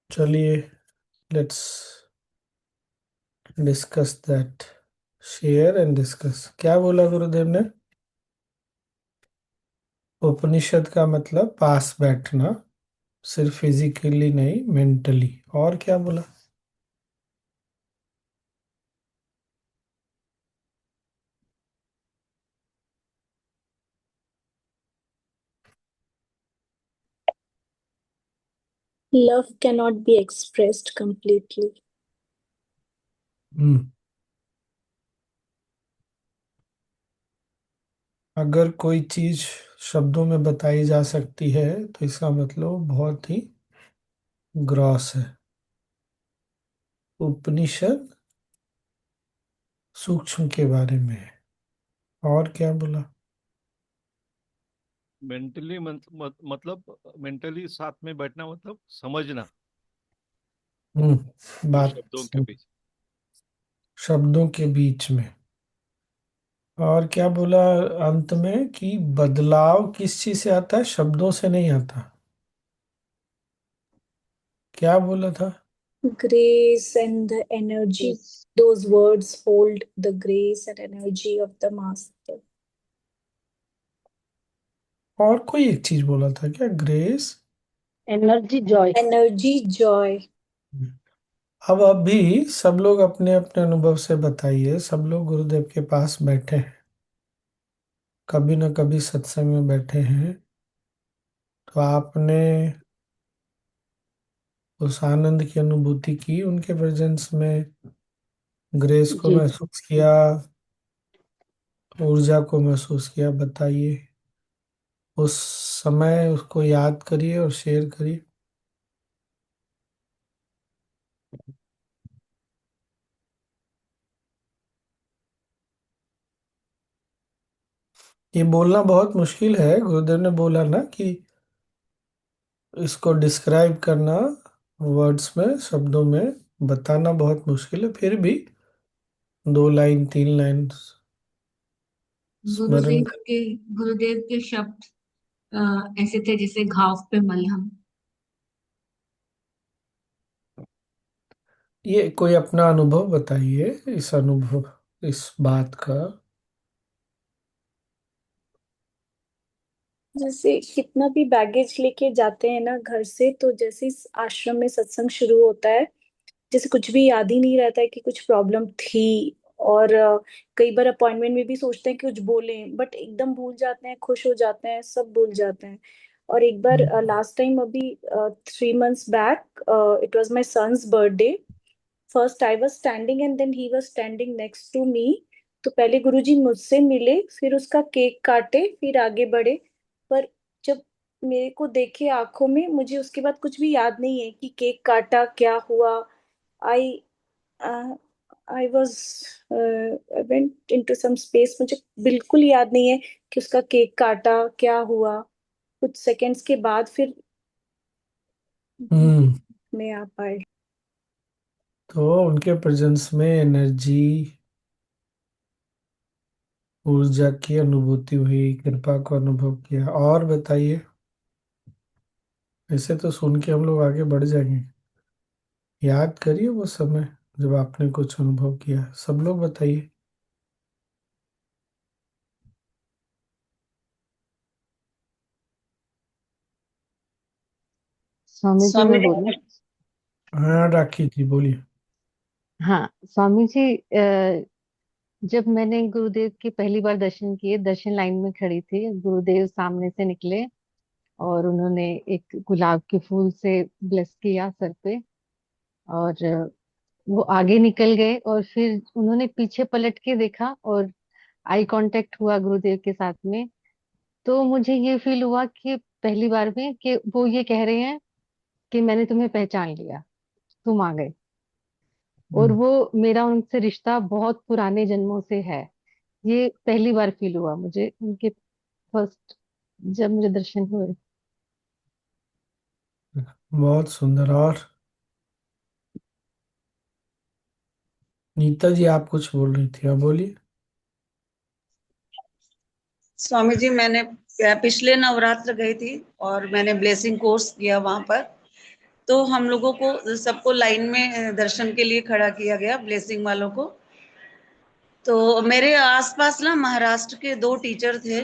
चलिए, let's discuss that. Share and discuss. क्या बोला गुरुदेव ने? उपनिषद का मतलब पास बैठना, सिर्फ फिजिकली नहीं, मेंटली। और क्या बोला? Love cannot be expressed completely. हम्म। अगर कोई चीज शब्दों में बताई जा सकती है तो इसका मतलब वो बहुत ही ग्रॉस है। उपनिषद सूक्ष्म के बारे में है। और क्या बोला? मेंटली मतलब मेंटली साथ में बैठना मतलब समझना दो बात शब्दों के बीच। शब्दों के बीच में। और क्या बोला अंत में कि बदलाव किस चीज से आता है? शब्दों से नहीं आता। क्या बोला था? Grace and the energy, those words hold the grace and energy of the master. और कोई एक चीज बोला था क्या? Grace. Energy, joy. Energy, joy. अब अभी सब लोग अपने अपने अनुभव से बताइए। सब लोग गुरुदेव के पास बैठे हैं, कभी न कभी सत्संग में बैठे हैं, तो आपने उस आनंद की अनुभूति की उनके प्रेजेंस में? ग्रेस को जी। महसूस किया? ऊर्जा को महसूस किया? बताइए। उस समय उसको याद करिए और शेयर करिए। ये बोलना बहुत मुश्किल है। गुरुदेव ने बोला ना कि इसको डिस्क्राइब करना वर्ड्स में, शब्दों में बताना बहुत मुश्किल है। फिर भी 2 लाइन 3 लाइन स्मरण गुरुदेव कर। के गुरुदेव के शब्द ऐसे थे जैसे घाव पे मलहम। ये कोई अपना अनुभव बताइए, इस अनुभव, इस बात का। जैसे कितना भी बैगेज लेके जाते हैं ना घर से, तो जैसे इस आश्रम में सत्संग शुरू होता है, जैसे कुछ भी याद ही नहीं रहता है कि कुछ प्रॉब्लम थी। और कई बार अपॉइंटमेंट में भी सोचते हैं कि कुछ बोलें, बट एकदम भूल जाते हैं, खुश हो जाते हैं, सब भूल जाते हैं। और एक बार हम्म। लास्ट टाइम अभी 3 months back, it was my son's birthday. First I was standing and then he was standing next to me. तो पहले गुरुजी मुझसे मिले, फिर उसका केक काटे, फिर आगे बढ़े। पर जब मेरे को देखे आंखों में, मुझे उसके बाद कुछ भी याद नहीं है कि केक काटा क्या हुआ। I I was went into some space. मुझे बिल्कुल याद नहीं है कि उसका केक काटा क्या हुआ। कुछ सेकंड्स के बाद फिर हम्म। में आ पाए। तो उनके प्रेजेंस में एनर्जी, ऊर्जा की अनुभूति हुई, कृपा को अनुभव किया। और बताइए। ऐसे तो सुन के हम लोग आगे बढ़ जाएंगे। याद करिए वो समय जब आपने कुछ अनुभव किया। सब लोग बताइए। स्वामी जी स्वामी मैं बोलूं? हाँ, राखी जी बोलिए। हाँ स्वामी जी, जब मैंने गुरुदेव के पहली बार दर्शन किए, दर्शन लाइन में खड़ी थी, गुरुदेव सामने से निकले और उन्होंने एक गुलाब के फूल से ब्लेस किया सर पे। और वो आगे निकल गए और फिर उन्होंने पीछे पलट के देखा और आई कांटेक्ट हुआ गुरुदेव के साथ में। तो मुझे ये फील हुआ कि पहली बार में कि वो ये कह रहे हैं कि मैंने तुम्हें पहचान लिया, तुम आ गए। और हम्म। वो मेरा उनसे रिश्ता बहुत पुराने जन्मों से है। ये पहली बार फील हुआ मुझे उनके फर्स्ट, जब मुझे दर्शन हुए। बहुत सुंदर। और नीता जी, आप कुछ बोल रही थी, आप बोलिए। स्वामी जी, मैंने पिछले नवरात्र गई थी और मैंने ब्लेसिंग कोर्स किया वहां पर। तो हम लोगों को सबको लाइन में दर्शन के लिए खड़ा किया गया, ब्लेसिंग वालों को। तो मेरे आसपास ना महाराष्ट्र के 2 टीचर थे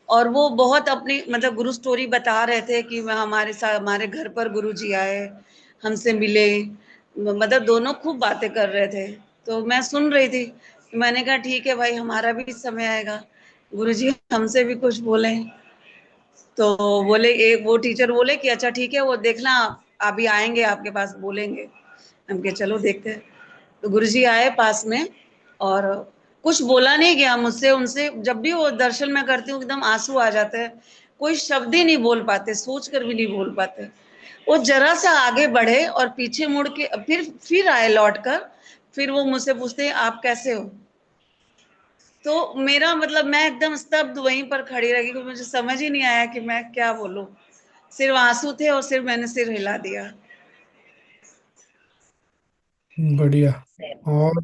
और वो बहुत अपनी मतलब गुरु स्टोरी बता रहे थे कि हमारे साथ हमारे घर पर गुरुजी आए, हमसे मिले, मतलब दोनों खूब बातें कर रहे थे। तो मैं सुन रही थी। मैंने कहा ठीक है भाई, हमारा भी समय आएगा, गुरुजी हमसे भी कुछ बोले। तो बोले, एक वो टीचर बोले कि अच्छा ठीक है, वो देखना अभी आएंगे आपके पास, बोलेंगे। हम कहे चलो देखते हैं। तो गुरुजी आए पास में और कुछ बोला नहीं गया मुझसे उनसे। जब भी वो दर्शन में करती हूँ एकदम आंसू आ जाते हैं, कोई शब्द ही नहीं बोल पाते, सोच कर भी नहीं बोल पाते। वो जरा सा आगे बढ़े और पीछे मुड़ के फिर आए लौट कर। फिर वो मुझसे पूछते हैं आप कैसे हो। तो मेरा मतलब मैं एकदम स्तब्ध वहीं पर खड़ी रह गई, क्योंकि मुझे समझ ही नहीं आया कि मैं क्या बोलूं। सिर्फ आंसू थे और सिर्फ मैंने सिर हिला दिया। बढ़िया। और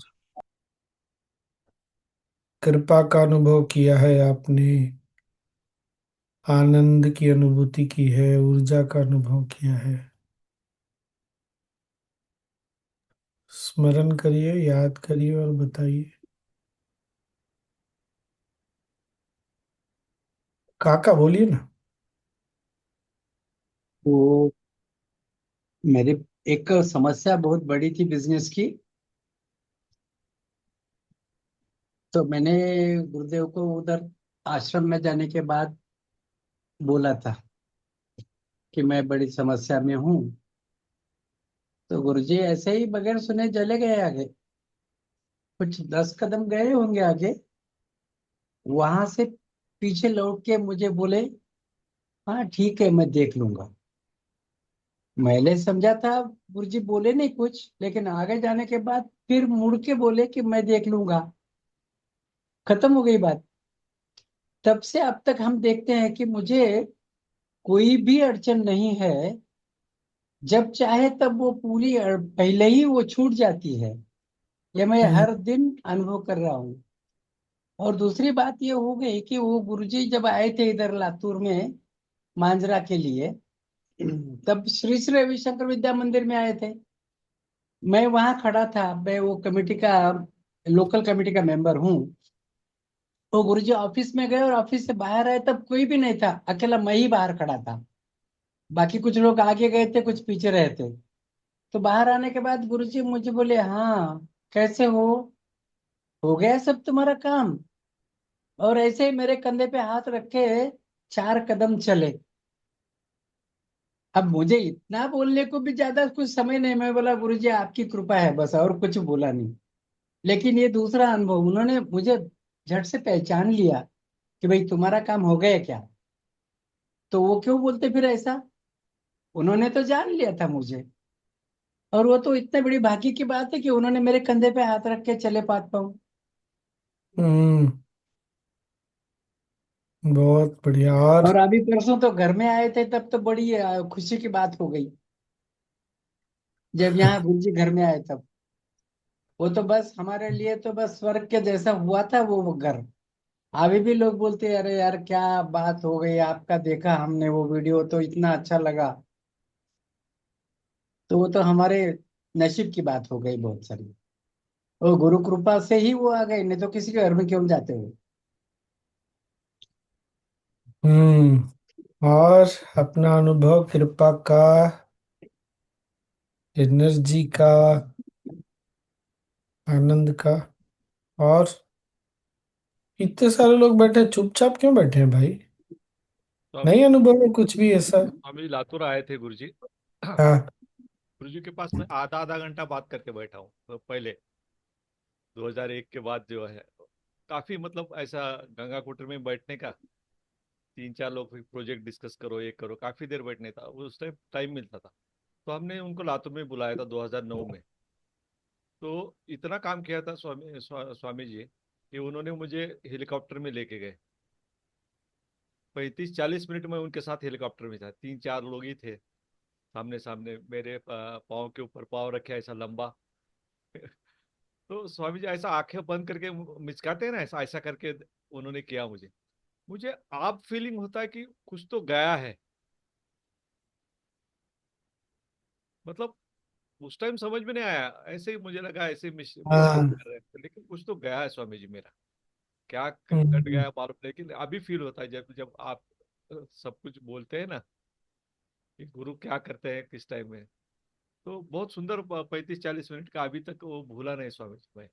कृपा का अनुभव किया है आपने, आनंद की अनुभूति की है, ऊर्जा का अनुभव किया है। स्मरण करिए, याद करिए और बताइए। काका बोलिए ना। तो मेरी एक समस्या बहुत बड़ी थी बिजनेस की। तो मैंने गुरुदेव को उधर आश्रम में जाने के बाद बोला था कि मैं बड़ी समस्या में हूँ। तो गुरुजी ऐसे ही बगैर सुने चले गए आगे, कुछ 10 कदम गए होंगे आगे। वहां से पीछे लौट के मुझे बोले हाँ ठीक है मैं देख लूंगा। मैंने समझा था गुरुजी बोले नहीं कुछ, लेकिन आगे जाने के बाद फिर मुड़ के बोले कि मैं देख लूंगा। खत्म हो गई बात। तब से अब तक हम देखते हैं कि मुझे कोई भी अड़चन नहीं है। जब चाहे तब वो पहले ही वो छूट जाती है। ये मैं हम्म। हर दिन अनुभव कर रहा हूँ। और दूसरी बात ये हो गई कि वो गुरुजी जब आए थे इधर लातूर में मांजरा के लिए, तब श्री श्री रविशंकर विद्या मंदिर में आए थे। मैं वहां खड़ा था, मैं वो कमेटी का लोकल कमेटी का मेंबर हूँ। तो गुरुजी ऑफिस में गए और ऑफिस से बाहर आए, तब कोई भी नहीं था, अकेला मैं ही बाहर खड़ा था। बाकी कुछ लोग आगे गए थे, कुछ पीछे रहे थे। तो बाहर आने के बाद गुरुजी मुझे बोले हाँ कैसे हो गया सब तुम्हारा काम। और ऐसे ही मेरे कंधे पे हाथ रख के 4 कदम चले। अब मुझे इतना बोलने को भी ज्यादा कुछ समय नहीं, मैं बोला गुरुजी आपकी कृपा है बस, और कुछ बोला नहीं। लेकिन ये दूसरा अनुभव, उन्होंने मुझे झट से पहचान लिया कि भाई तुम्हारा काम हो गया क्या। तो वो क्यों बोलते फिर ऐसा, उन्होंने तो जान लिया था मुझे। और वो तो इतने बड़ी भाग्य की बात है कि उन्होंने मेरे कंधे पे हाथ रख के चले पात पाऊं। हम्म, बहुत बढ़िया। और और अभी परसों तो घर में आए थे, तब तो बड़ी खुशी की बात हो गई जब यहाँ गुरुजी घर में आए तब। वो तो बस हमारे लिए तो बस स्वर्ग के जैसा हुआ था वो घर। अभी भी लोग बोलते हैं अरे यार क्या बात हो गई, आपका देखा हमने वो वीडियो तो इतना अच्छा लगा। तो वो तो हमारे नसीब की बात हो गई बहुत सारी। वो गुरु कृपा से ही वो आ गए, नहीं तो किसी के घर में क्यों जाते हो। और अपना अनुभव कृपा का, एनर्जी का, आनंद का। और इतने सारे लोग बैठे हैं, चुपचाप क्यों बैठे हैं भाई? तो नहीं अभी अनुभव है कुछ भी ऐसा? अभी लातूर आए थे गुरुजी। हाँ। गुरुजी के पास मैं आधा आधा घंटा बात करके बैठा हूँ, तो पहले 2001 के बाद जो है, काफी मतलब ऐसा गंगा कुटीर में बैठने का, 3 4 लोग प्रोजेक्ट डिस्कस करो, ये करो, काफी देर बैठने था उस टाइम टाइम मिलता था। तो हमने उनको लातूर में बुलाया था 2009 में। तो इतना काम किया था स्वामी जी कि उन्होंने मुझे हेलीकॉप्टर में लेके गए। 35 40 मिनट में उनके साथ हेलीकॉप्टर में था, 3 4 लोग ही थे। सामने सामने मेरे पाँव के ऊपर पाँव रखे ऐसा लंबा। तो स्वामी जी ऐसा आंखें बंद करके मिचकाते हैं ना, ऐसा ऐसा करके उन्होंने किया मुझे। मुझे आप फीलिंग होता है कि कुछ तो गया है। मतलब उस टाइम समझ में नहीं आया, ऐसे ही मुझे लगा ऐसे मिस्टेक हाँ। कर रहे थे, लेकिन कुछ तो गया है स्वामी जी मेरा, क्या कट हम्म। गया मालूम, लेकिन अभी फील होता है जब जब आप सब कुछ बोलते हैं ना कि गुरु क्या करते हैं किस टाइम में। तो बहुत सुंदर 35-40 मिनट का अभी तक वो भूला नहीं स्वामी जी मैं।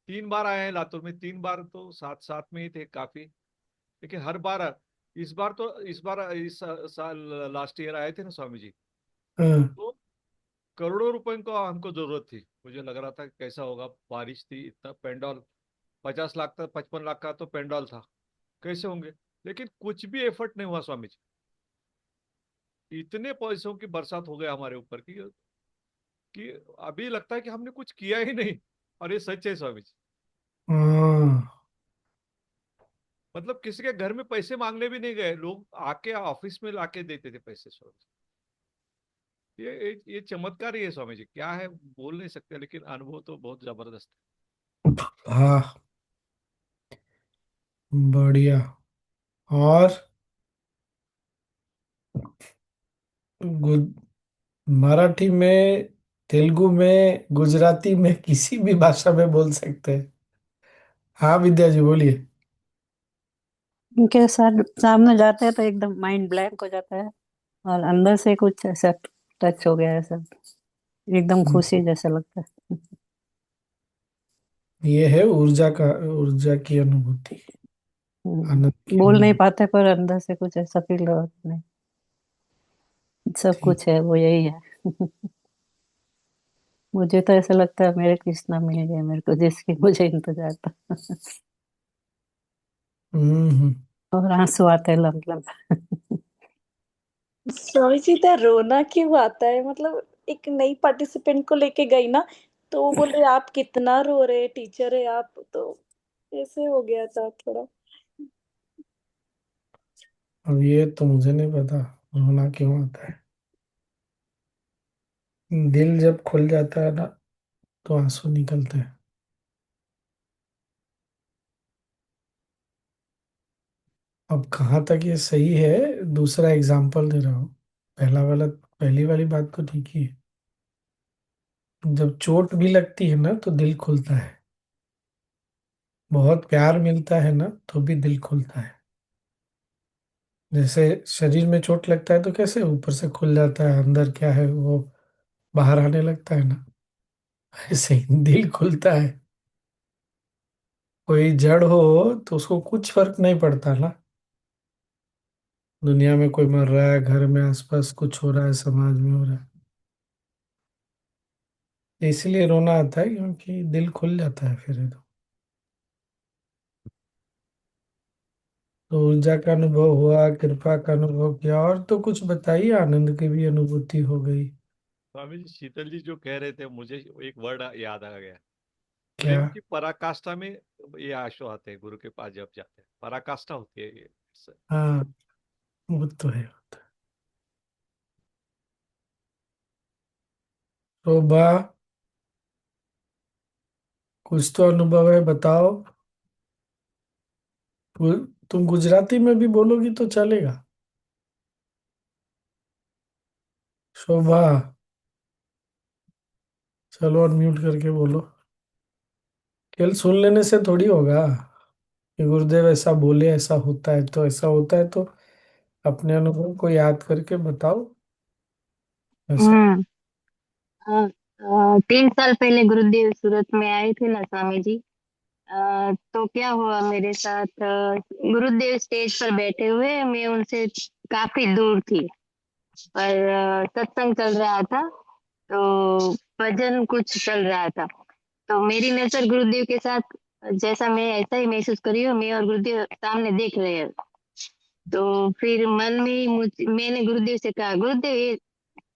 3 बार आए हैं लातूर में, 3 बार तो साथ साथ में ही थे काफी, लेकिन हर बार, इस बार इस साल लास्ट ईयर आए थे ना स्वामी जी, हाँ। तो करोड़ों रुपए को हमको जरूरत थी। मुझे लग रहा था कि कैसा होगा, बारिश थी, इतना पेंडॉल 50 लाख का, 55 लाख का तो पेंडॉल था, कैसे होंगे। लेकिन कुछ भी एफर्ट नहीं हुआ स्वामी जी, इतने पैसों की बरसात हो गया हमारे ऊपर कि अभी लगता है कि हमने कुछ किया ही नहीं। और ये सच है स्वामी जी, हाँ। मतलब किसी के घर में पैसे मांगने भी नहीं गए, लोग आके ऑफिस में लाके देते थे पैसे स्वामी जी। ये चमत्कार ही है स्वामी जी, क्या है बोल नहीं सकते, लेकिन अनुभव तो बहुत जबरदस्त हाँ। बढ़िया। और गु- मराठी में, तेलुगु में, गुजराती में, किसी भी भाषा में बोल सकते हैं। हाँ विद्या जी बोलिए। उनके साथ सामने जाते हैं तो एकदम माइंड ब्लैंक हो जाता है, और अंदर से कुछ ऐसा टच हो गया है सब, एकदम खुशी जैसा लगता है। ये है ऊर्जा का, ऊर्जा की अनुभूति, आनंद की बोल नहीं अनुभूति। पाते पर अंदर से कुछ ऐसा फील होता है, सब ठीक। कुछ है वो यही है। मुझे तो ऐसा लगता है मेरे कृष्णा मिल गए मेरे को, जिसकी मुझे इंतजार था। हम्म। और आंसू आते हैं लम लम। स्वामी जी इतना रोना क्यों आता है, मतलब एक नई पार्टिसिपेंट को लेके गई ना, तो वो बोले आप कितना रो रहे, टीचर है आप, तो ऐसे हो गया था थोड़ा। अब ये तो मुझे नहीं पता रोना क्यों आता है। दिल जब खुल जाता है ना तो आंसू निकलते हैं। अब कहाँ तक ये सही है, दूसरा एग्जाम्पल दे रहा हूँ। पहला वाला, पहली वाली बात तो ठीक ही है। जब चोट भी लगती है ना तो दिल खुलता है। बहुत प्यार मिलता है ना तो भी दिल खुलता है। जैसे शरीर में चोट लगता है तो कैसे ऊपर से खुल जाता है, अंदर क्या है वो बाहर आने लगता है ना, ऐसे ही दिल खुलता है। कोई जड़ हो तो उसको कुछ फर्क नहीं पड़ता ना, दुनिया में कोई मर रहा है, घर में आसपास कुछ हो रहा है, समाज में हो रहा है, इसलिए रोना आता है क्योंकि दिल खुल जाता है फिर ये तो ऊर्जा का अनुभव हुआ, कृपा का अनुभव किया, और तो कुछ बताइए, आनंद की भी अनुभूति हो गई। स्वामी जी। शीतल जी जो कह रहे थे, मुझे एक वर्ड याद आ गया, क्या? प्रेम की पराकाष्ठा में ये आंसू आते हैं गुरु के पास जब जाते हैं, पराकाष्ठा होती है ये। हाँ वो तो है। तो बा, कुछ तो अनुभव है बताओ। तुम गुजराती में भी बोलोगी तो चलेगा। शोभा, चलो अनम्यूट करके बोलो। केवल सुन लेने से थोड़ी होगा कि गुरुदेव ऐसा बोले, ऐसा होता है तो ऐसा होता है, तो अपने अनुभव को याद करके बताओ ऐसा। हम्म। 3 साल पहले गुरुदेव सूरत में आए थे ना स्वामी जी। तो क्या हुआ मेरे साथ, गुरुदेव स्टेज पर बैठे हुए, मैं उनसे काफी दूर थी, पर सत्संग चल रहा था, तो भजन कुछ चल रहा था, तो मेरी नजर गुरुदेव के साथ, जैसा मैं ऐसा ही महसूस कर रही हूँ, मैं और गुरुदेव सामने देख रहे हैं। तो फिर मन में ही मैंने गुरुदेव से कहा, गुरुदेव ये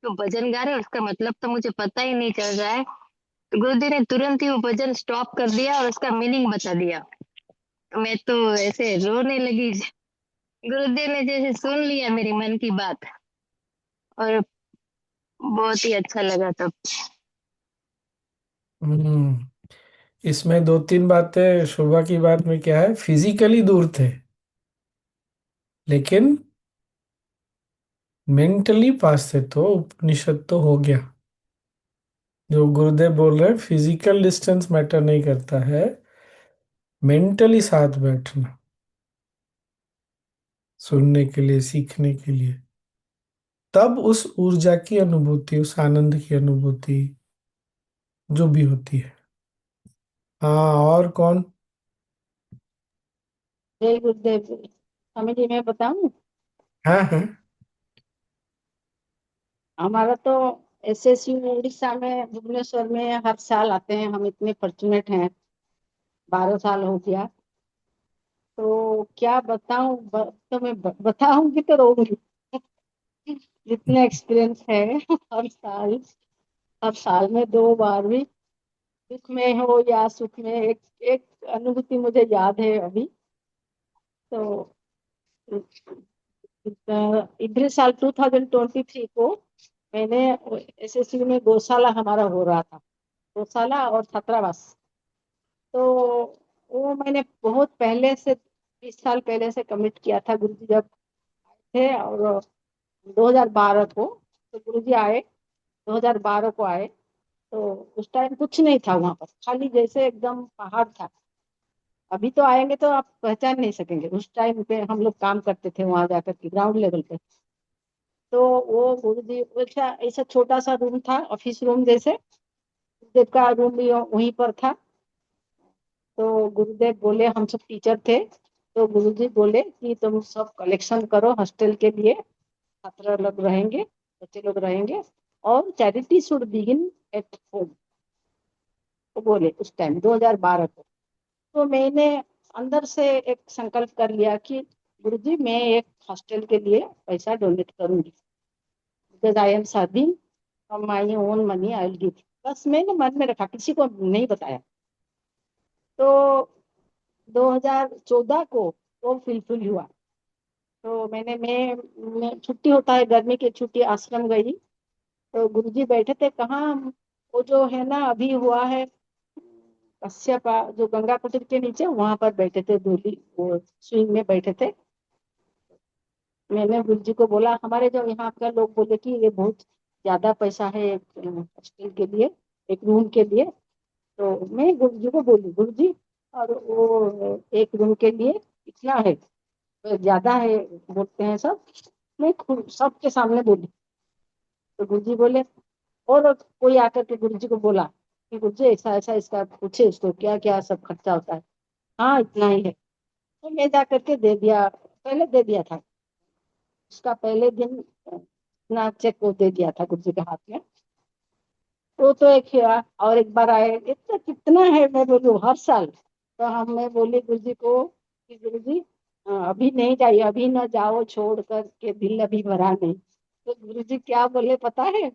तो भजन गा रहे हो, उसका मतलब तो मुझे पता ही नहीं चल रहा है। तो गुरुदेव ने तुरंत ही वो भजन स्टॉप कर दिया और उसका मीनिंग बता दिया। तो मैं तो ऐसे रोने लगी। गुरुदेव ने जैसे सुन लिया मेरी मन की बात, और बहुत ही अच्छा लगा तब। हम्म। इसमें दो तीन बातें, शोभा की बात में क्या है, फिजिकली दूर थे लेकिन मेंटली पास थे तो उपनिषद तो हो गया। जो गुरुदेव बोल रहे हैं फिजिकल डिस्टेंस मैटर नहीं करता है, मेंटली साथ बैठना, सुनने के लिए, सीखने के लिए, तब उस ऊर्जा की अनुभूति, उस आनंद की अनुभूति जो भी होती है। हाँ, और कौन? जय गुरुदेव जी। स्वामी जी मैं बताऊं, हाँ हाँ। हमारा तो एसएसयू उड़ीसा में भुवनेश्वर में हर साल आते हैं। हम इतने फॉर्चुनेट हैं, 12 साल हो गया। तो क्या बताऊं, तो मैं बताऊंगी तो रोऊंगी। जितना एक्सपीरियंस है हर साल में 2 बार भी, दुख में हो या सुख में, एक एक अनुभूति मुझे याद है अभी। तो इधर साल 2023 को मैंने एसएसयू में गौशाला हमारा हो रहा था, गौशाला और छात्रावास। तो वो मैंने बहुत पहले से, 20 साल पहले से कमिट किया था। गुरुजी जब थे और 2012 को, तो गुरुजी आए, 2012 को आए। तो उस टाइम कुछ नहीं था वहां पर, खाली जैसे एकदम पहाड़ था। अभी तो आएंगे तो आप पहचान नहीं सकेंगे, उस टाइम पे हम लोग काम करते थे वहां जाकर के ग्राउंड लेवल पे। तो वो गुरुजी ऐसा ऐसा छोटा सा रूम था, ऑफिस रूम जैसे। गुरुदेव का रूम भी वहीं पर था। तो गुरुदेव बोले, हम सब टीचर थे, तो गुरुजी बोले कि तुम सब कलेक्शन करो हॉस्टल के लिए, छात्र लोग रहेंगे, बच्चे लोग रहेंगे, और charity should begin at home. तो बोले उस टाइम 2012 को। तो मैंने अंदर से एक संकल्प कर लिया कि गुरुजी मैं एक हॉस्टल के लिए पैसा डोनेट करूंगी, because I am serving from my own money, I will give. बस मैंने मन में रखा, किसी को नहीं बताया। तो 2014 को वो फुलफिल हुआ। तो मैं छुट्टी होता है, गर्मी की छुट्टी, आश्रम गई। तो गुरुजी बैठे थे कहाँ, वो जो है ना अभी हुआ है कश्यप, जो गंगा कुटीर के नीचे, वहां पर बैठे थे, धूली वो स्विंग में बैठे थे। मैंने गुरुजी को बोला, हमारे जो यहाँ का लोग बोले कि ये बहुत ज्यादा पैसा है एक हॉस्टल के लिए, एक रूम के लिए। तो मैं गुरुजी को बोली, गुरुजी और वो एक रूम के लिए इतना है, तो ज्यादा है बोलते हैं सब। मैं खुद सबके सामने बोली। तो गुरुजी बोले, और कोई आकर के गुरुजी को बोला कि गुरुजी ऐसा ऐसा इसका पूछे उसको क्या क्या सब खर्चा होता है। हाँ इतना ही है। तो मैं जा करके दे दिया, पहले दे दिया था, उसका पहले दिन अपना चेक को दे दिया था गुरुजी के हाथ में। वो तो एक हुआ, और एक बार आए, इतना कितना है मैं बोलूँ हर साल। तो हम मैं बोली गुरुजी को कि गुरुजी अभी नहीं चाहिए, अभी न जाओ छोड़ कर के, दिल अभी भरा नहीं। तो गुरुजी क्या बोले पता है?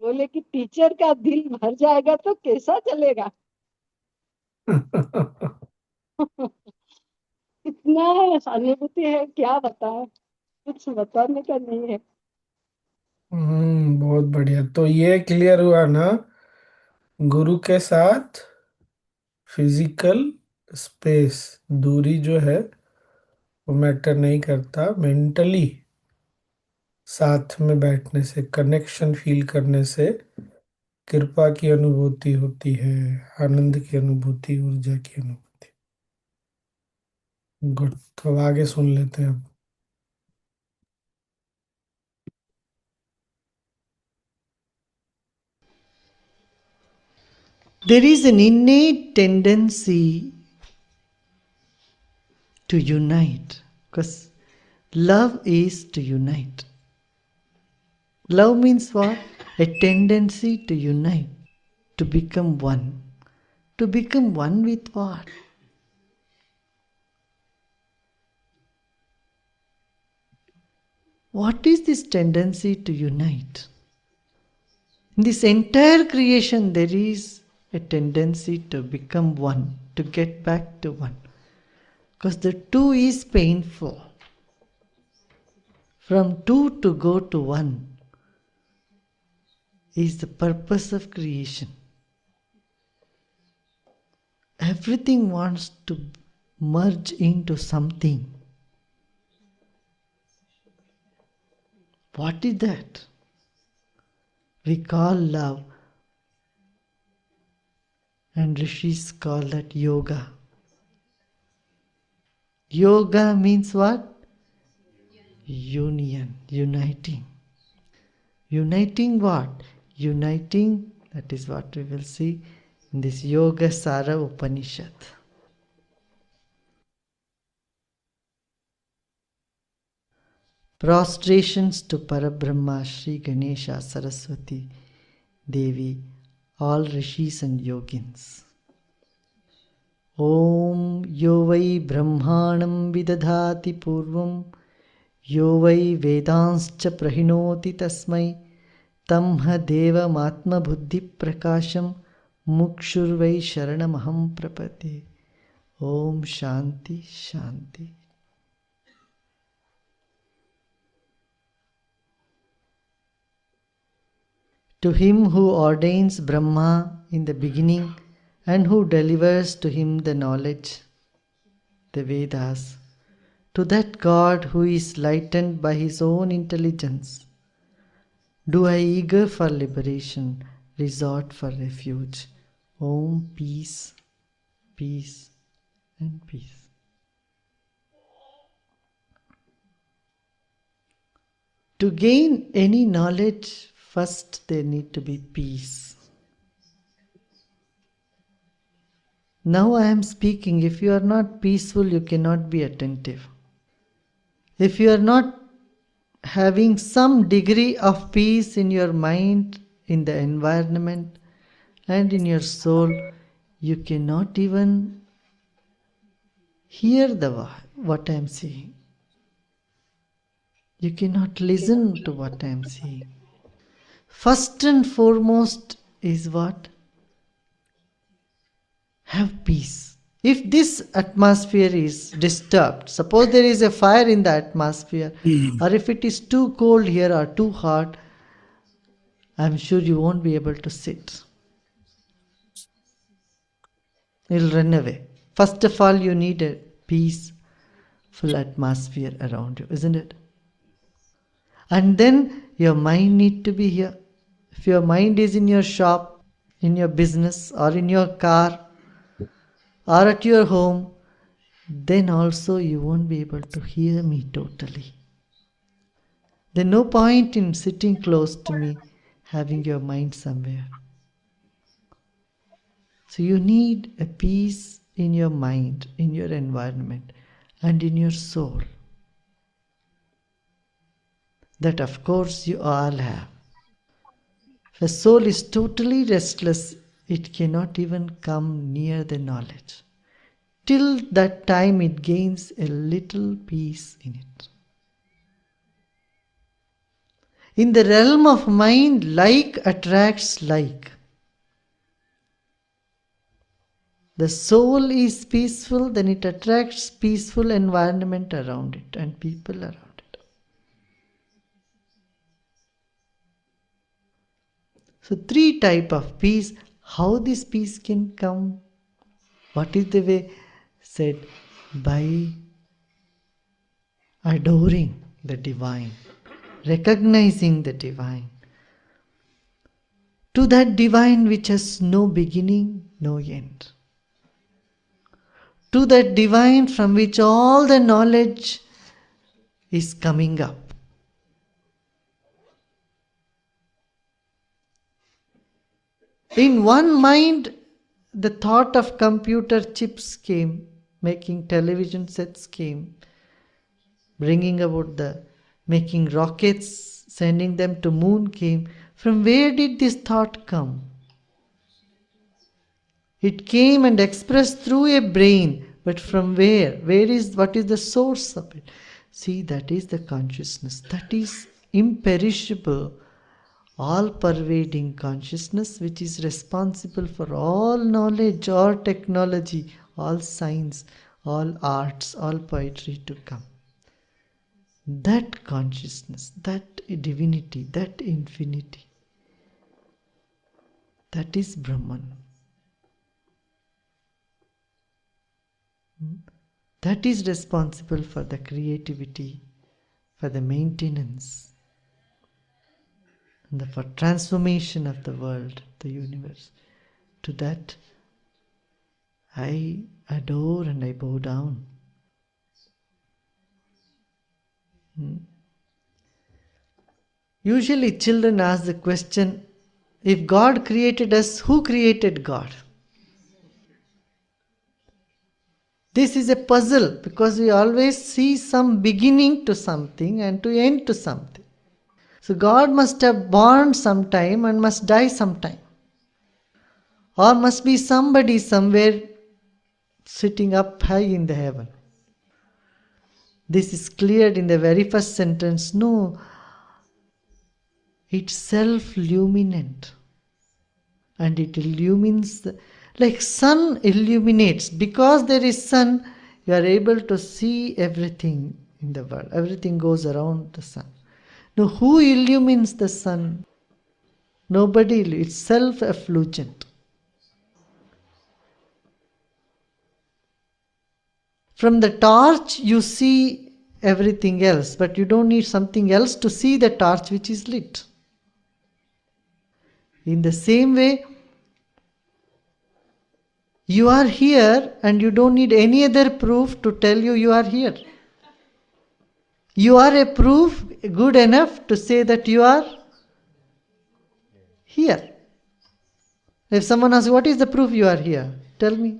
बोले कि टीचर का दिल भर जाएगा तो कैसा चलेगा। इतना अनुभूति है, क्या बताएं, कुछ बताने का नहीं है। बहुत बढ़िया। तो ये क्लियर हुआ ना, गुरु के साथ फिजिकल स्पेस, दूरी जो है वो मैटर नहीं करता, मेंटली साथ में बैठने से, कनेक्शन फील करने से कृपा की अनुभूति होती है, आनंद की अनुभूति, ऊर्जा की अनुभूति। गुड। तो अब आगे सुन लेते हैं अब। There is an innate tendency to unite, because love is to unite. Love means what? A tendency to unite, to become one. To become one with what? What is this tendency to unite? In this entire creation, there is a tendency to become one, to get back to one. Because the two is painful. From two to go to one is the purpose of creation. Everything wants to merge into something. What is that? We call love, and rishis call that yoga. Yoga means what? Union, uniting. Uniting what? Uniting, that is what we will see in this Yoga Sara Upanishad. Prostrations to Parabrahma, Sri Ganesha, Saraswati, Devi, all rishis and yogins. Om yo vai brahmanam vidadhati purvam yo vai vedanscha prahinoti tasmai tamha devam atma buddhi prakasham mukshurvai sharanamaham prapate. Om Shanti Shanti. To him who ordains Brahma in the beginning and who delivers to him the knowledge, the Vedas, to that God who is lightened by his own intelligence, do I eager for liberation resort for refuge. Om peace, peace and peace. To gain any knowledge, first there need to be peace. Now I am speaking. If you are not peaceful, you cannot be attentive. If you are not having some degree of peace in your mind, in the environment, and in your soul, you cannot even hear what I am saying. You cannot listen to what I am saying. First and foremost is what? Have peace. If this atmosphere is disturbed, suppose there is a fire in the atmosphere, or if it is too cold here or too hot, I am sure you won't be able to sit. It will run away. First of all, you need a peaceful atmosphere around you, isn't it? And then your mind need to be here. If your mind is in your shop, in your business, or in your car, or at your home, then also you won't be able to hear me totally. There's no point in sitting close to me, having your mind somewhere. So you need a peace in your mind, in your environment, and in your soul. That of course you all have. If a soul is totally restless, it cannot even come near the knowledge. Till that time it gains a little peace in it. In the realm of mind, like attracts like. The soul is peaceful, then it attracts peaceful environment around it and people around it. So 3 types of peace. How this peace can come? What is the way? Said, by adoring the divine, recognizing the divine. To that divine which has no beginning, no end. To that divine from which all the knowledge is coming up. In one mind, the thought of computer chips came, making television sets came, bringing about making rockets, sending them to moon came. From where did this thought come? It came and expressed through a brain, but from where? What is the source of it? See, that is the consciousness. That is imperishable, all-pervading consciousness which is responsible for all knowledge, all technology, all science, all arts, all poetry to come. That consciousness, that divinity, that infinity, that is Brahman. That is responsible for the creativity, for the maintenance, and for transformation of the world, the universe. To that I adore and I bow down. Usually children ask the question, if God created us, who created God? This is a puzzle because we always see some beginning to something and to end to something. So God must have born sometime and must die sometime. Or must be somebody somewhere sitting up high in the heaven. This is cleared in the very first sentence. No, it's self-luminant. And it illumines, like sun illuminates. Because there is sun, you are able to see everything in the world. Everything goes around the sun. Now, who illumines the sun? Nobody. It's self-effulgent. From the torch, you see everything else, but you don't need something else to see the torch which is lit. In the same way, you are here and you don't need any other proof to tell you are here. You are a proof good enough to say that you are here. If someone asks, what is the proof you are here? Tell me.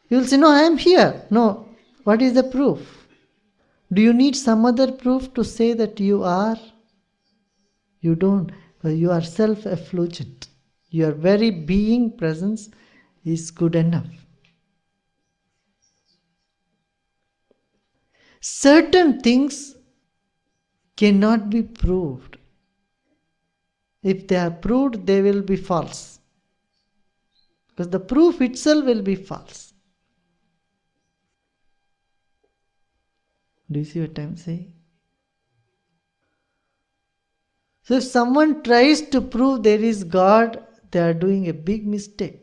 You will say, no, I am here. No, what is the proof? Do you need some other proof to say that you are? You don't. You are self-effulgent. Your very being presence is good enough. Certain things cannot be proved. If they are proved, they will be false. Because the proof itself will be false. Do you see what I am saying? So if someone tries to prove there is God, they are doing a big mistake.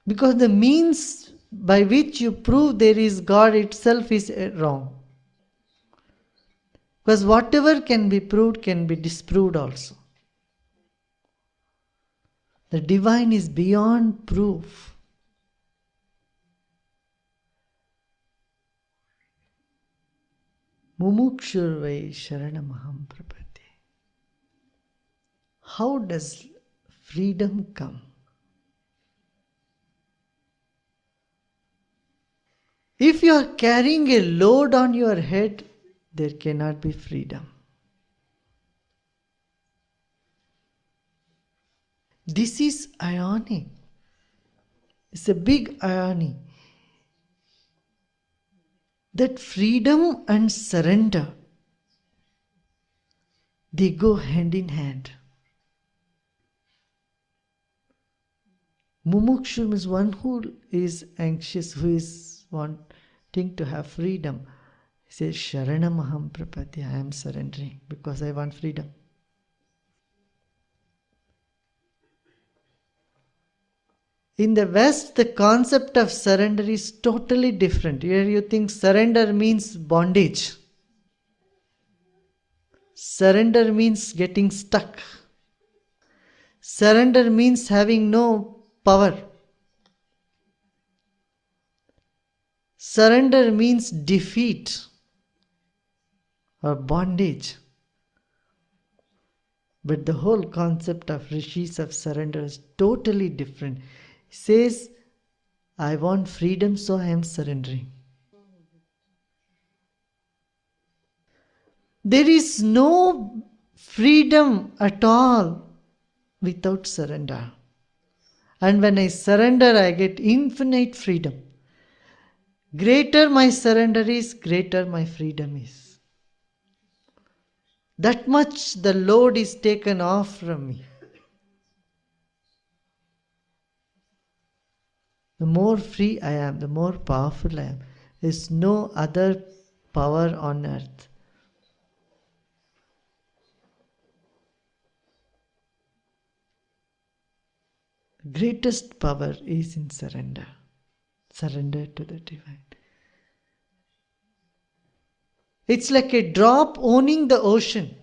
Because the means by which you prove there is God itself is wrong. Because whatever can be proved can be disproved also. The divine is beyond proof. Mumukshurvai sharanamaham prapati. How does freedom come? If you are carrying a load on your head, there cannot be freedom. This is irony. It's a big irony. That freedom and surrender, they go hand in hand. Mumukshu means one who is anxious, who is wanting to have freedom. He says, Sharanamaham Prapati, I am surrendering because I want freedom. In the West, the concept of surrender is totally different. Here you think surrender means bondage. Surrender means getting stuck. Surrender means having no power. Surrender means defeat or bondage. But the whole concept of rishis of surrender is totally different. He says, I want freedom, so I am surrendering. There is no freedom at all without surrender. And when I surrender, I get infinite freedom. Greater my surrender is, greater my freedom is. That much the load is taken off from me. The more free I am, the more powerful I am. There is no other power on earth. The greatest power is in surrender. Surrender to the divine. It's like a drop owning the ocean.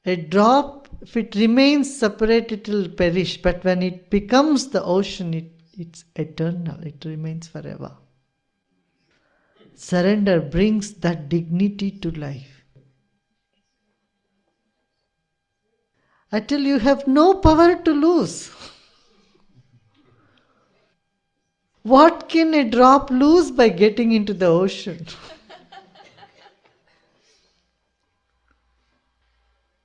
A drop, if it remains separate, it will perish. But when it becomes the ocean, it's eternal. It remains forever. Surrender brings that dignity to life. I tell you, you have no power to lose. What can a drop lose by getting into the ocean?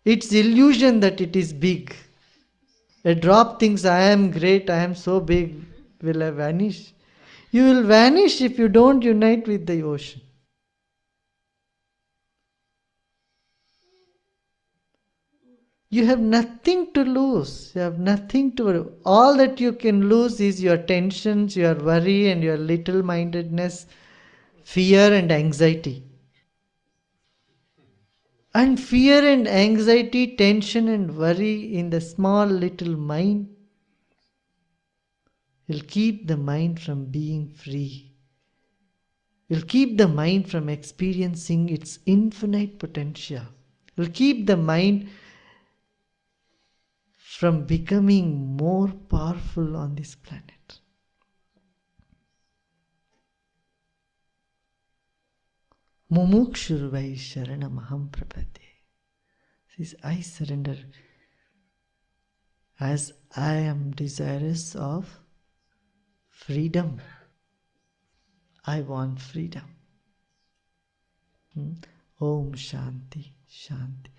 It's illusion that it is big. A drop thinks, I am great, I am so big, will I vanish? You will vanish if you don't unite with the ocean. You have nothing to lose. You have nothing to worry. All that you can lose is your tensions, your worry and your little-mindedness, fear and anxiety. And fear and anxiety, tension and worry in the small little mind will keep the mind from being free. Will keep the mind from experiencing its infinite potential. Will keep the mind from becoming more powerful on this planet. Mumukshurvai sharanamaham prapate. Says, I surrender as I am desirous of freedom. I want freedom. Om Shanti, Shanti.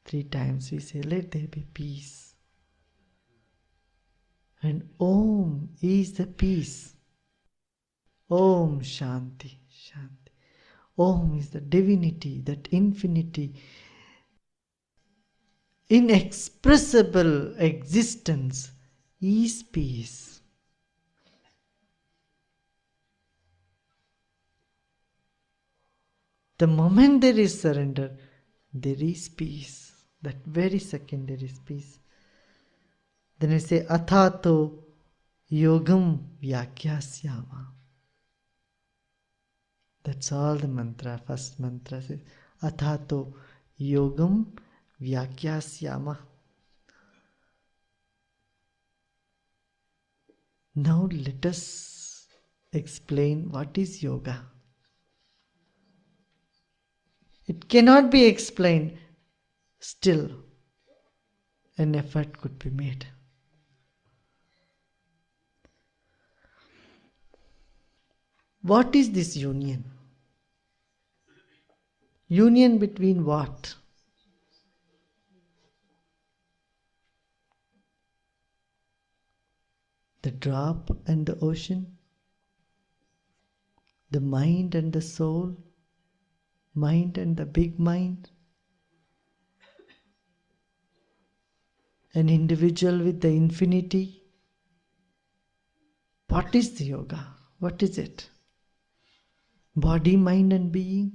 3 times we say, let there be peace. And Om is the peace. Om Shanti, Shanti. Om is the divinity, that infinity, inexpressible existence is peace. The moment there is surrender, there is peace. That very second there is peace. Then we say, Athato yogam vyakyasyama. That's all the mantra. First mantra says, Athato yogam vyakyasyama. Now let us explain what is yoga. It cannot be explained. Still, an effort could be made. What is this union? Union between what? The drop and the ocean? The mind and the soul? Mind and the big mind? An individual with the infinity? What is the yoga? What is it? Body, mind and being?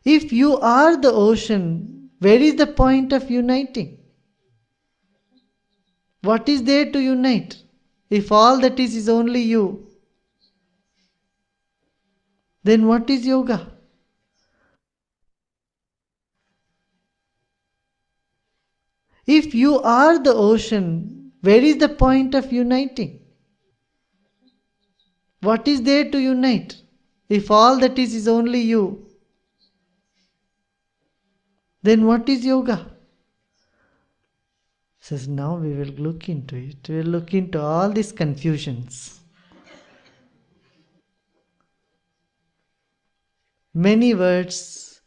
If you are the ocean, where is the point of uniting? What is there to unite? If all that is only you, then what is yoga? If you are the ocean, where is the point of uniting? What is there to unite? If all that is only you, then what is yoga? Says, now we will look into it. We will look into all these confusions. Many words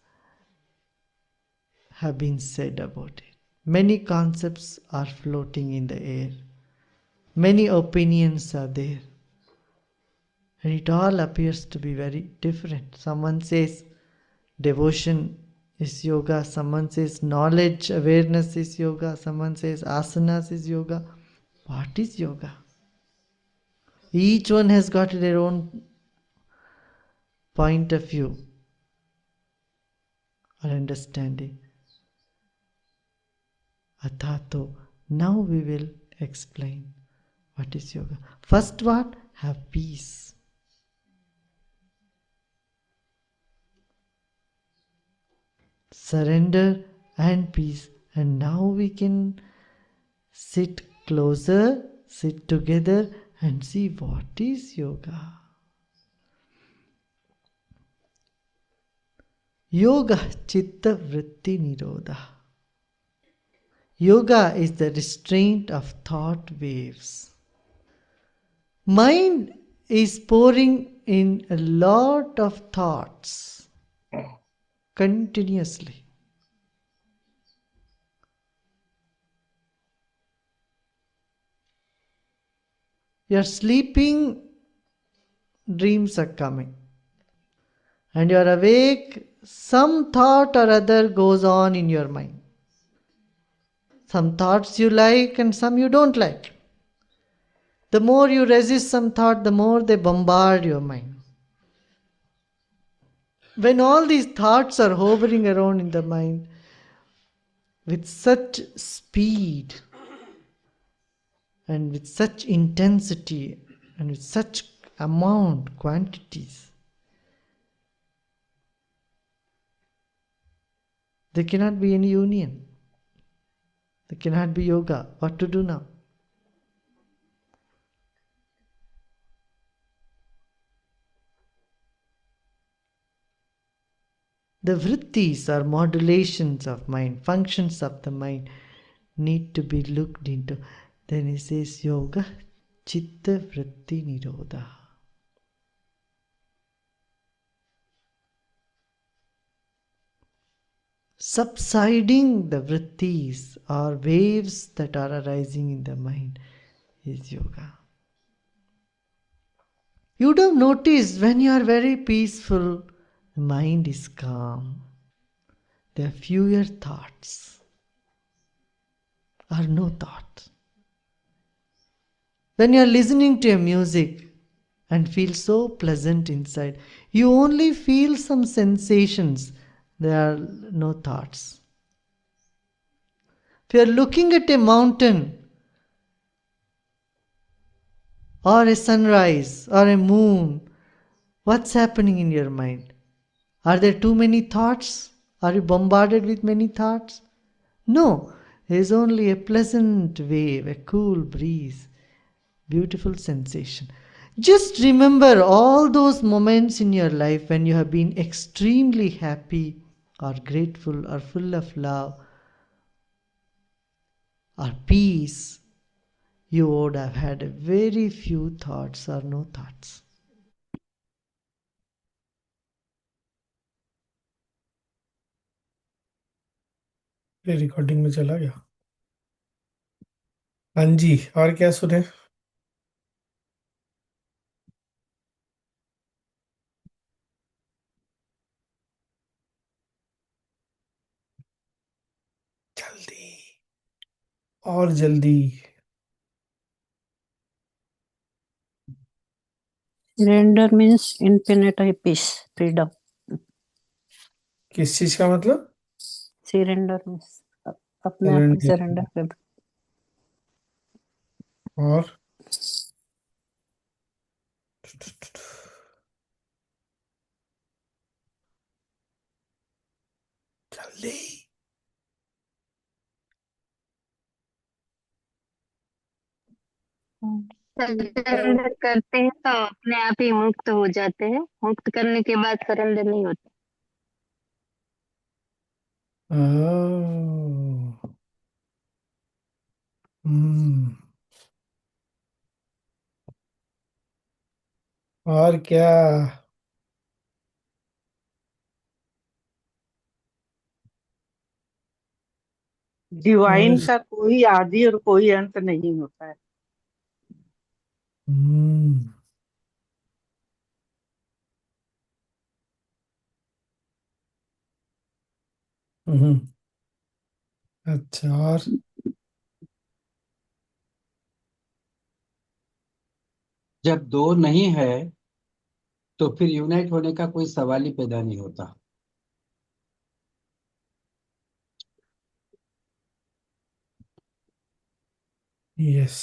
have been said about it. Many concepts are floating in the air. Many opinions are there. And it all appears to be very different. Someone says devotion is yoga. Someone says knowledge, awareness is yoga. Someone says asanas is yoga. What is yoga? Each one has got their own point of view or understanding. Athato, now we will explain What is yoga? First what? Have peace. Surrender and peace. And now we can sit closer, sit together and see what is yoga. Yoga chitta vritti nirodha. Yoga is the restraint of thought waves. Mind is pouring in a lot of thoughts continuously. You're sleeping, dreams are coming. And you're awake, some thought or other goes on in your mind. Some thoughts you like and some you don't like. The more you resist some thought, the more they bombard your mind. When all these thoughts are hovering around in the mind with such speed and with such intensity and with such quantities, there cannot be any union. There cannot be yoga. What to do now? The vrittis or modulations of mind, functions of the mind need to be looked into. Then he says yoga chitta vritti nirodha. Subsiding the vrittis or waves that are arising in the mind is yoga. You would have noticed when you are very peaceful, the mind is calm. There are fewer thoughts or no thought. When you are listening to a music and feel so pleasant inside, you only feel some sensations. There are no thoughts. If you are looking at a mountain or a sunrise or a moon, what's happening in your mind? Are there too many thoughts? Are you bombarded with many thoughts? No, there is only a pleasant wave, a cool breeze, beautiful sensation. Just remember all those moments in your life when you have been extremely happy or grateful or full of love or peace. You would have had a very few thoughts or no thoughts. ये recording में चला गया। हाँ जी, और क्या सुने? जल्दी और जल्दी। Surrender means infinite peace, freedom. किस चीज का मतलब? Surrender means अपने आप को Surrender। सरेंडर कर दो। और जल्दी। सरेंडर करते हैं तो अपने आप ही मुक्त हो जाते हैं। मुक्त करने के बाद सरेंडर नहीं होता। हम्म। और क्या? डिवाइन और का कोई आदि और कोई अंत नहीं होता है। हम्म। हम्म, अच्छा। और जब दो नहीं है तो फिर यूनाइट होने का कोई सवाल ही पैदा नहीं होता। यस,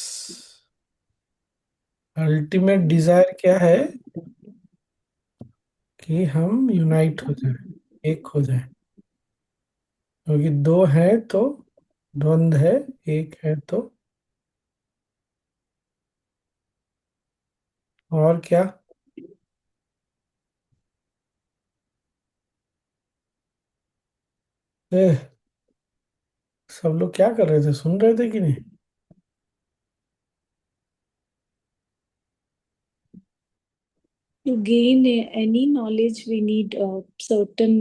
अल्टीमेट डिजायर क्या है? कि हम यूनाइट हो जाए, एक हो जाए। क्योंकि दो है तो द्वंद है, एक है तो और क्या? ए, सब लोग क्या कर रहे थे, सुन रहे थे कि नहीं? To gain any knowledge, we need a certain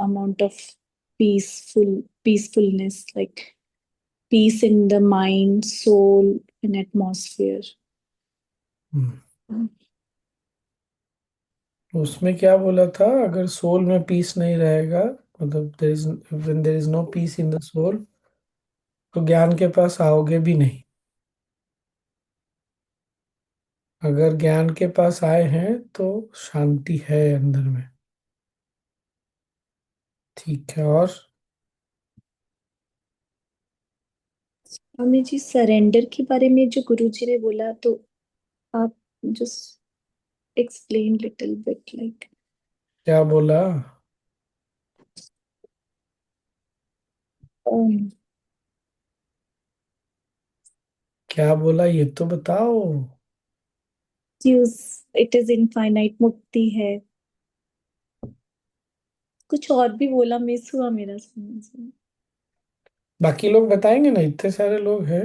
amount of peacefulness, like peace in the mind, soul, and atmosphere. हम्म। उसमें क्या बोला था, अगर सोल में पीस नहीं रहेगा, मतलब there is when there is no peace in the soul, तो ज्ञान के पास आओगे भी नहीं। अगर ज्ञान के पास आए हैं तो शांति है अंदर में। ठीक है, और स्वामी जी, सरेंडर के बारे में जो गुरु जी ने बोला, तो आप just explain little bit, like क्या बोला? क्या बोला ये तो बताओ। इट इज इनफाइनाइट मुक्ति है। कुछ और भी बोला, मिस हुआ मेरा सुनने से। बाकी लोग बताएंगे ना, इतने सारे लोग हैं।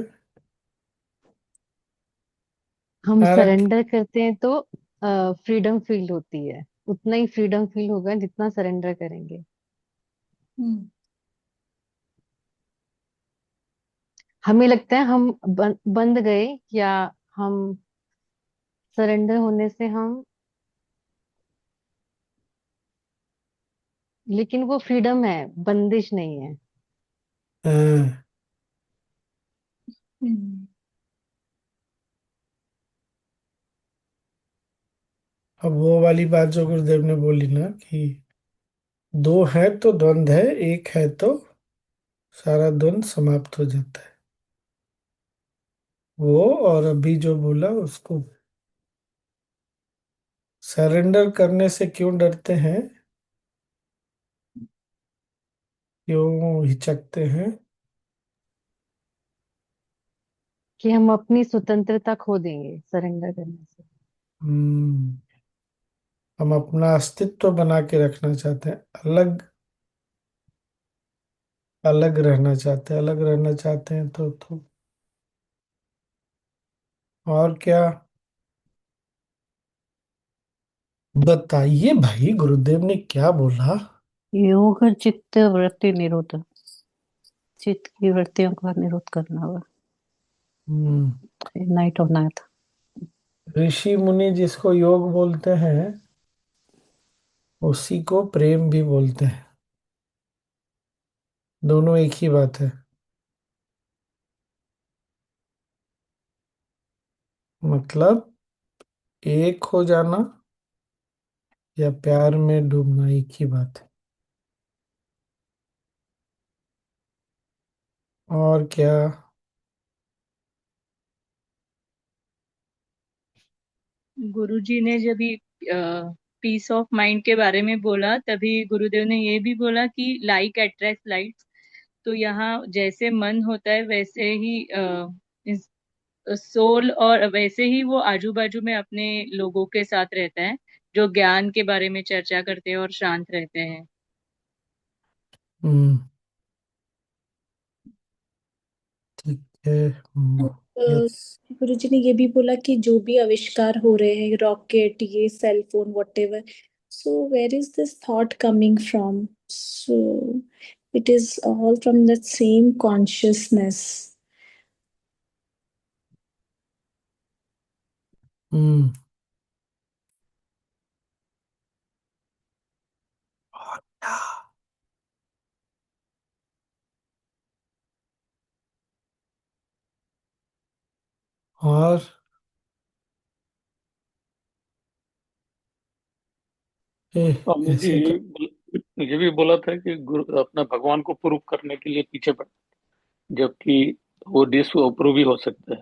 हम हाँ, सरेंडर करते हैं तो फ्रीडम फील होती है। उतना ही फ्रीडम फील होगा जितना सरेंडर करेंगे। हम्म। हमें लगता है हम बंद गए, या हम सरेंडर होने से हम, लेकिन वो फ्रीडम है, बंदिश नहीं है। हाँ। हम्म। अब वो वाली बात जो गुरुदेव ने बोली ना कि दो है तो द्वंद है, एक है तो सारा द्वंद समाप्त हो जाता है। वो और अभी जो बोला उसको, सरेंडर करने से क्यों डरते हैं, क्यों हिचकते हैं? कि हम अपनी स्वतंत्रता खो देंगे सरेंडर करने से। हम्म। हम अपना अस्तित्व बना के रखना चाहते हैं, अलग अलग रहना चाहते हैं, अलग रहना चाहते हैं तो और क्या? बताइए भाई, गुरुदेव ने क्या बोला? योग चित्त वृत्ति निरोध, चित्त की वृत्तियों का निरोध करना होगा। हम्म। Night of night. ऋषि मुनि जिसको योग बोलते हैं, उसी को प्रेम भी बोलते हैं। दोनों एक ही बात है। मतलब एक हो जाना या प्यार में डूबना, एक ही बात है। और क्या? गुरुजी ने जब पीस ऑफ माइंड के बारे में बोला, तभी गुरुदेव ने ये भी बोला कि लाइक अट्रैक्ट लाइक्स। तो यहाँ जैसे मन होता है वैसे ही सोल, और वैसे ही वो आजू बाजू में अपने लोगों के साथ रहता है जो ज्ञान के बारे में चर्चा करते हैं और शांत रहते हैं। हम्म। ठीक है। यस। गुरु जी ने ये भी बोला कि जो भी आविष्कार हो रहे हैं, रॉकेट, ये cell phone, whatever, so where is this thought coming from? So it is all from the same consciousness. Hmm. और स्वामी जी ऐसे तो ये भी बोला था कि गुरु अपना भगवान को प्रूव करने के लिए पीछे पड़, जबकि वो डिसअप्रूव भी हो सकता है।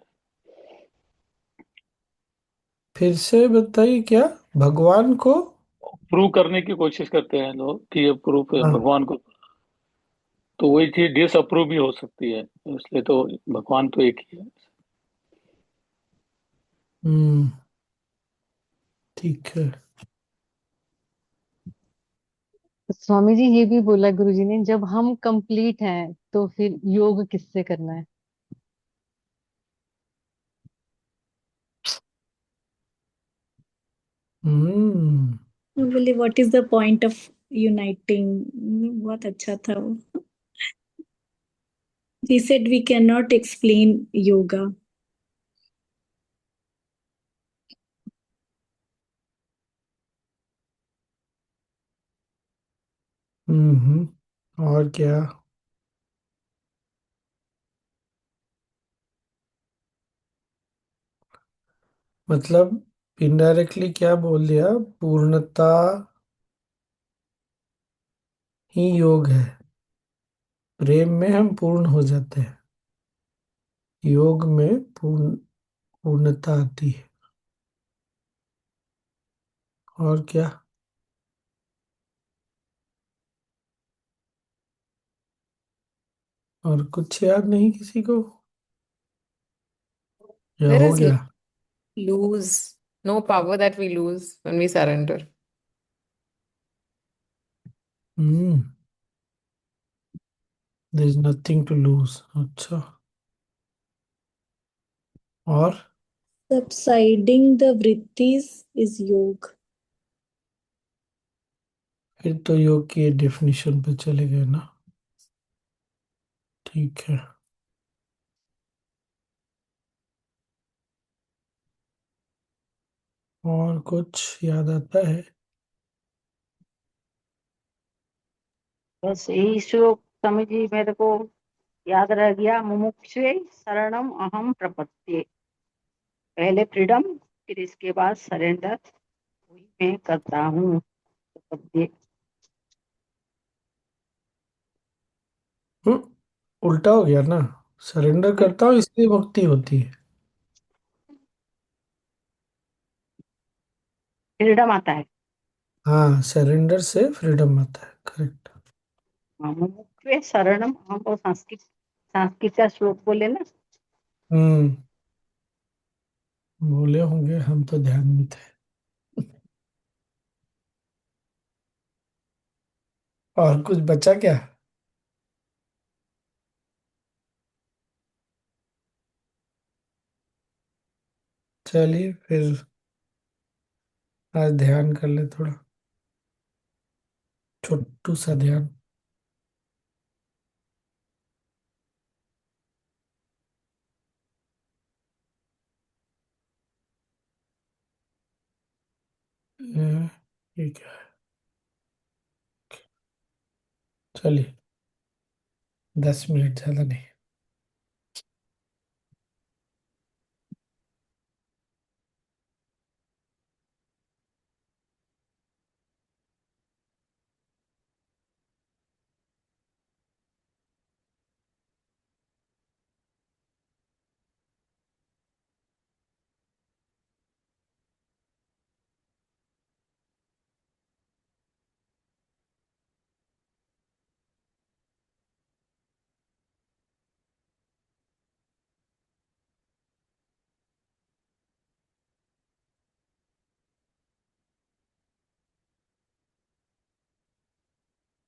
फिर से बताइए क्या? भगवान को? प्रूव करने की कोशिश करते हैं लोग कि ये प्रूफ है हाँ। भगवान को, तो वही चीज डिसअप्रूव भी हो सकती है, इसलिए तो भगवान तो एक ही है। हम्म। ठीक है। स्वामी जी ये भी बोला गुरुजी ने, जब हम कंप्लीट हैं तो फिर योग किससे करना है? हम्म। बोले what is the point of uniting. बहुत अच्छा था वो। He said we cannot explain yoga. और क्या? मतलब इनडायरेक्टली क्या बोल दिया? पूर्णता ही योग है। प्रेम में हम पूर्ण हो जाते हैं, योग में पूर्णता आती है। और क्या? और कुछ याद नहीं किसी को? या There हो is गया? lose, no power that we lose when we surrender. Hmm. There is nothing to lose. अच्छा। और Subsiding the vrittis is yoga. फिर तो योग की डेफिनेशन पे चले गए ना। ठीक है। और कुछ याद आता है? बस यही श्लोक स्वामी जी मेरे को याद रह गया, मुमुक्षुवे शरणम अहम प्रपत्ति। पहले फ्रीडम, फिर इसके बाद सरेंडर, वही मैं करता हूँ। प्रपत्ति। हम्म, उल्टा हो गया ना। सरेंडर करता हूँ इसलिए भक्ति होती है। फ्रीडम आता है। हाँ, सरेंडर से फ्रीडम आता है, करेक्ट। हाँ, मुमुक्षुवे शरणम अहम, और संस्कृत संस्कृत का श्लोक बोले ना। हम्म। बोले होंगे, हम तो ध्यान में थे। और कुछ बचा क्या? चलिए फिर आज ध्यान कर ले थोड़ा, छोटू सा ध्यान। ठीक है। चलिए, 10 मिनट, ज्यादा नहीं।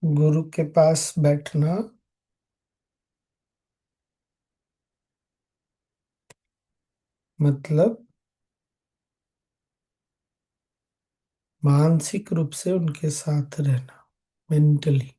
गुरु के पास बैठना मतलब मानसिक रूप से उनके साथ रहना, मेंटली।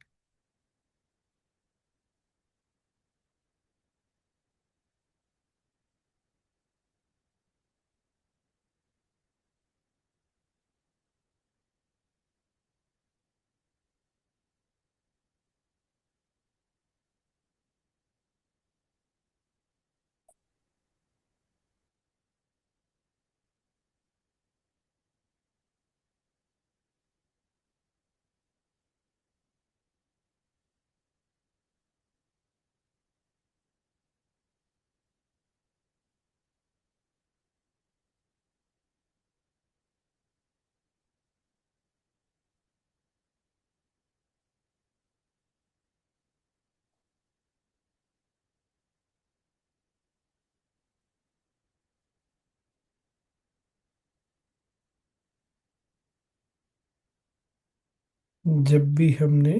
जब भी हमने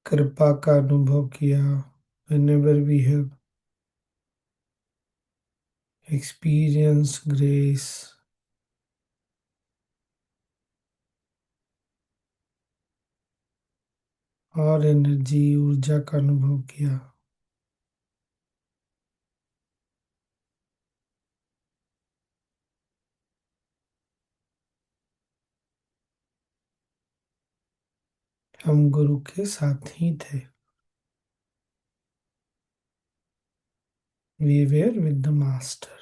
कृपा का अनुभव किया, whenever we have experienced grace, और एनर्जी ऊर्जा का अनुभव किया, हम गुरु के साथ ही थे। We were with the master.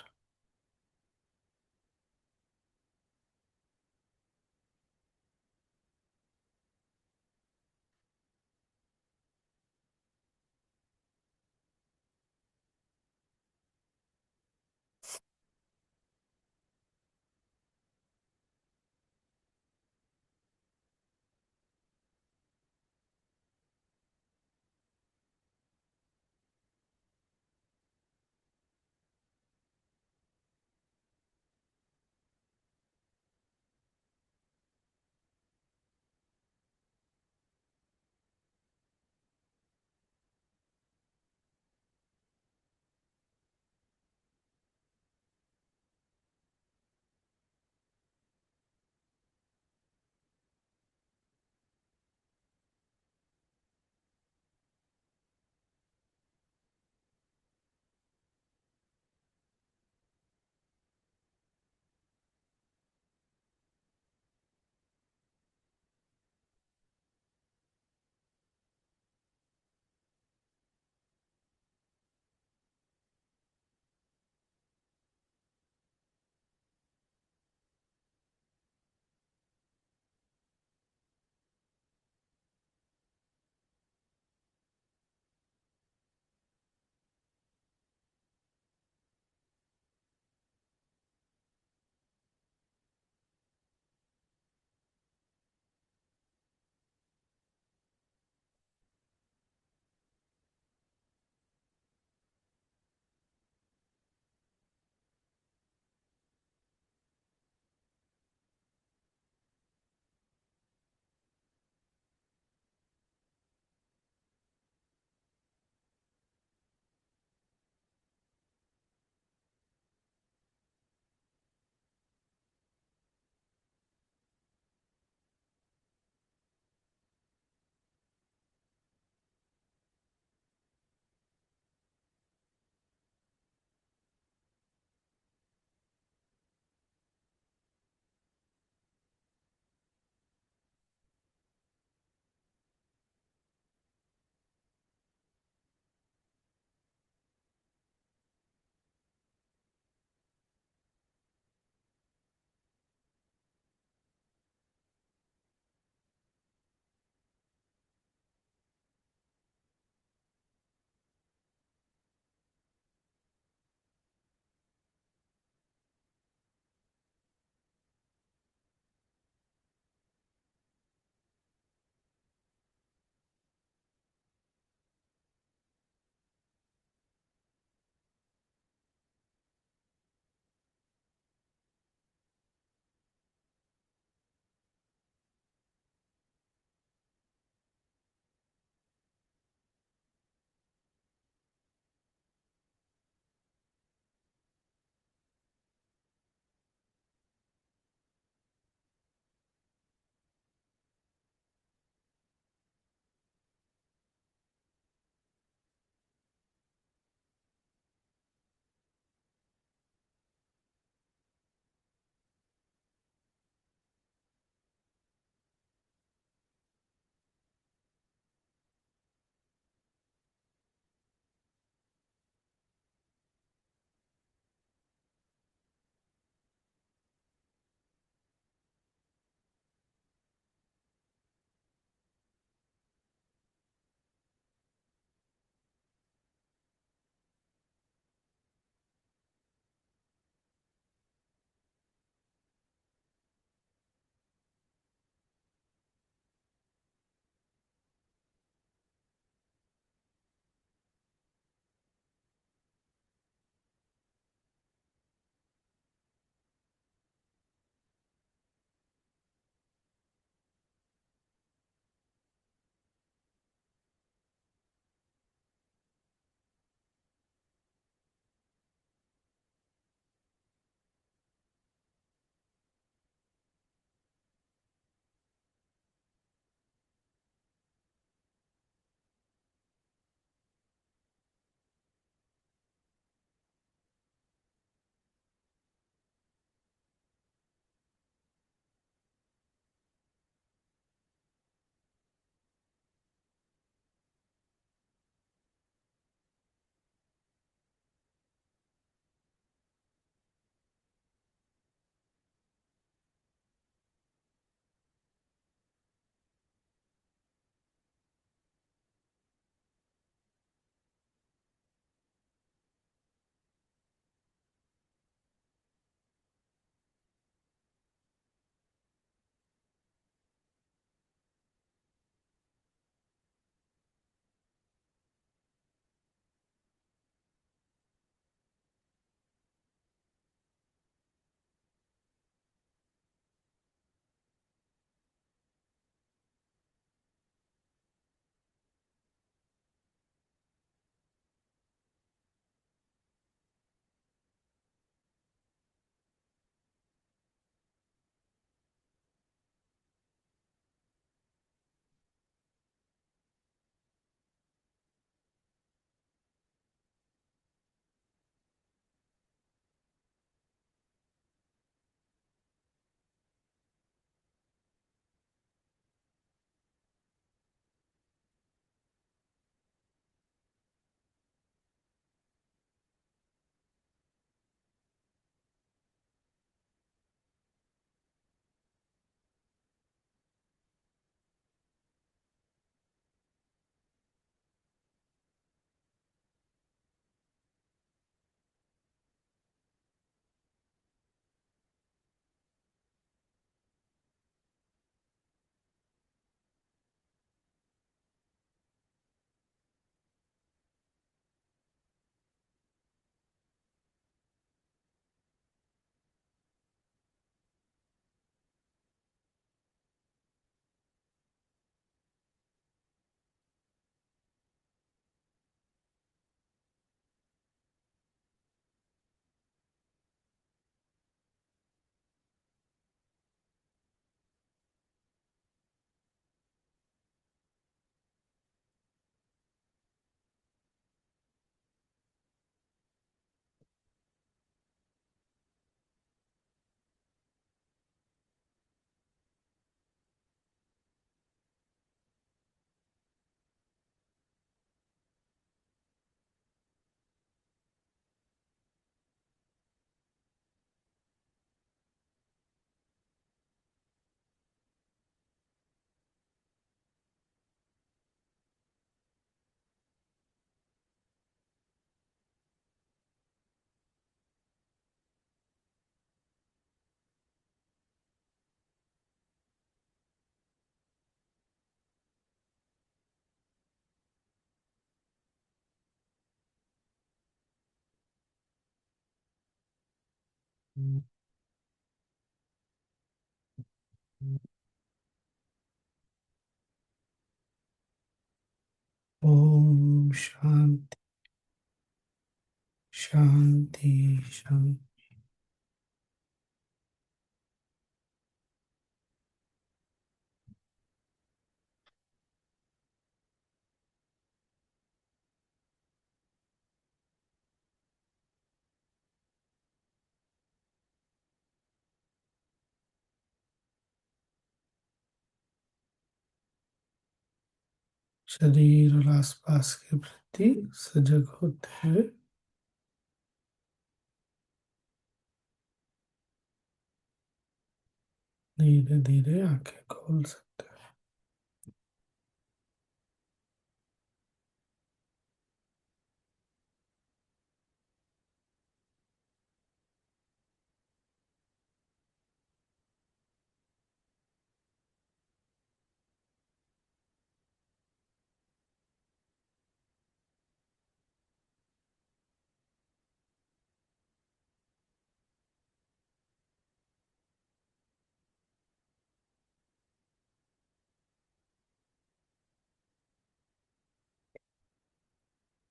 Om Shanti शांति शांति। शरीर और आसपास के प्रति सजग होते हैं। धीरे धीरे आंखें खोल सकते हैं।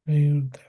और